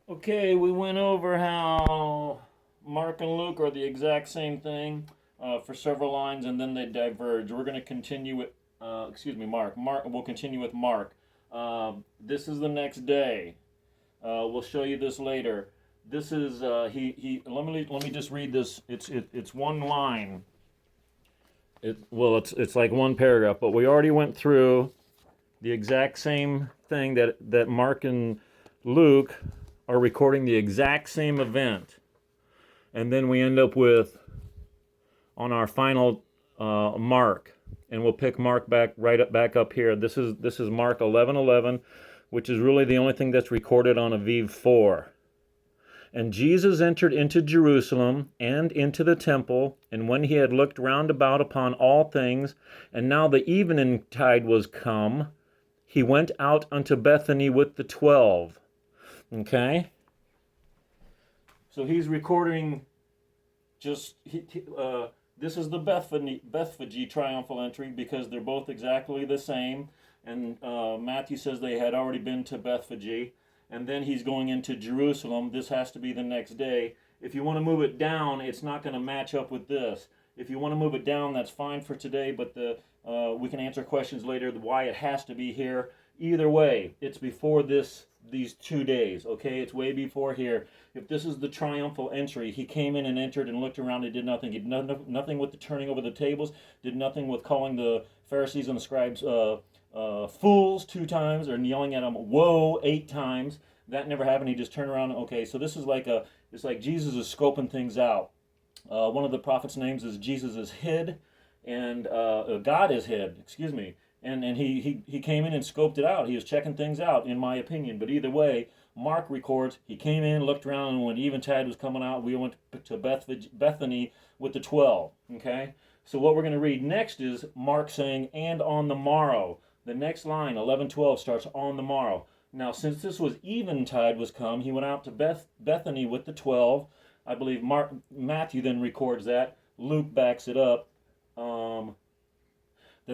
Okay, we went over how Mark and Luke are the exact same thing for several lines, and then they diverge. We're going to continue with, Mark. We'll continue with Mark. This is the next day. We'll show you this later. This is he. Let me just read this. It's one line. It's like one paragraph, but we already went through the exact same thing that Mark and Luke are recording the exact same event, and then we end up with on our final Mark, and we'll pick Mark back up here. This is Mark 11:11, which is really the only thing that's recorded on Aviv 4. And Jesus entered into Jerusalem and into the temple, and when he had looked round about upon all things, and now the eventide was come, he went out unto Bethany with the 12. Okay? So he's recording this is the Bethphage triumphal entry because they're both exactly the same. And Matthew says they had already been to Bethphage. And then he's going into Jerusalem. This has to be the next day. If you want to move it down, it's not going to match up with this. If you want to move it down, that's fine for today, but we can answer questions later why it has to be here. Either way, it's before these 2 days, okay? It's way before here. If this is the triumphal entry, he came in and entered and looked around and did nothing. He did nothing with the turning over the tables, did nothing with calling the Pharisees and the scribes fools 2 times, or yelling at them, woe, 8 times. That never happened. He just turned around. Okay, so this is it's like Jesus is scoping things out. One of the prophets' names is Jesus is hid, and God is hid, excuse me. And he came in and scoped it out. He was checking things out, in my opinion. But either way, Mark records, he came in, looked around, and when eventide was coming out, we went to Bethany with the 12, okay? So what we're going to read next is Mark saying, and on the morrow. The next line, 11:12, starts on the morrow. Now, since this was eventide was come, he went out to Bethany with the 12. I believe Matthew then records that. Luke backs it up.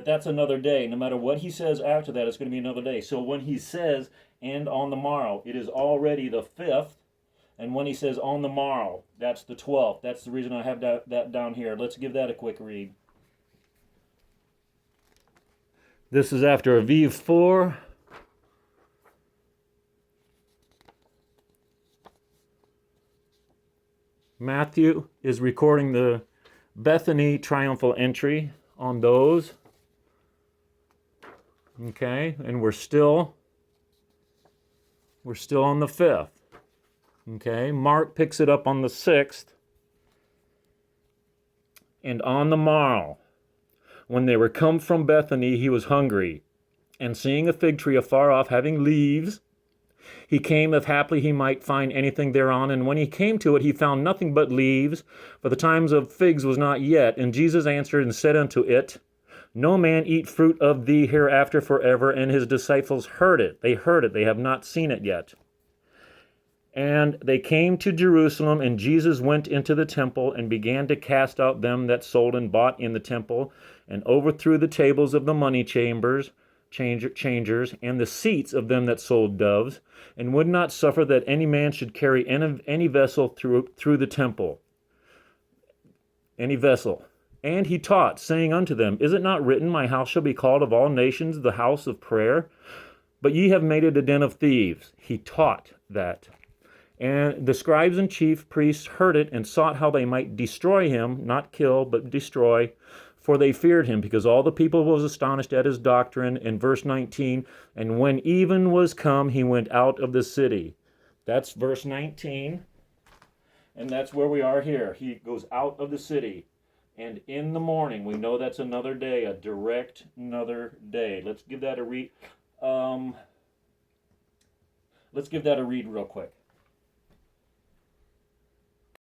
That's another day. No matter what he says after that, it's going to be another day. So when he says, and on the morrow, it is already the 5th. And when he says on the morrow, that's the 12th. That's the reason I have that down here. Let's give that a quick read. This is after Aviv 4. Matthew is recording the Bethany triumphal entry on those. Okay, and we're still on the 5th. Okay, Mark picks it up on the 6th. And on the morrow, when they were come from Bethany, he was hungry. And seeing a fig tree afar off, having leaves, he came, if haply he might find anything thereon. And when he came to it, he found nothing but leaves, for the times of figs was not yet. And Jesus answered and said unto it, no man eat fruit of thee hereafter forever. And his disciples heard it. They heard it. They have not seen it yet. And they came to Jerusalem, and Jesus went into the temple and began to cast out them that sold and bought in the temple, and overthrew the tables of the money changers, and the seats of them that sold doves, and would not suffer that any man should carry any vessel through the temple. Any vessel. And he taught, saying unto them, is it not written, my house shall be called of all nations the house of prayer? But ye have made it a den of thieves. He taught that. And the scribes and chief priests heard it, and sought how they might destroy him, not kill, but destroy, for they feared him, because all the people was astonished at his doctrine. In verse 19, and when even was come, he went out of the city. That's verse 19, and that's where we are here. He goes out of the city. And in the morning, we know that's another day, a direct another day. Let's give that a read. Let's give that a read real quick.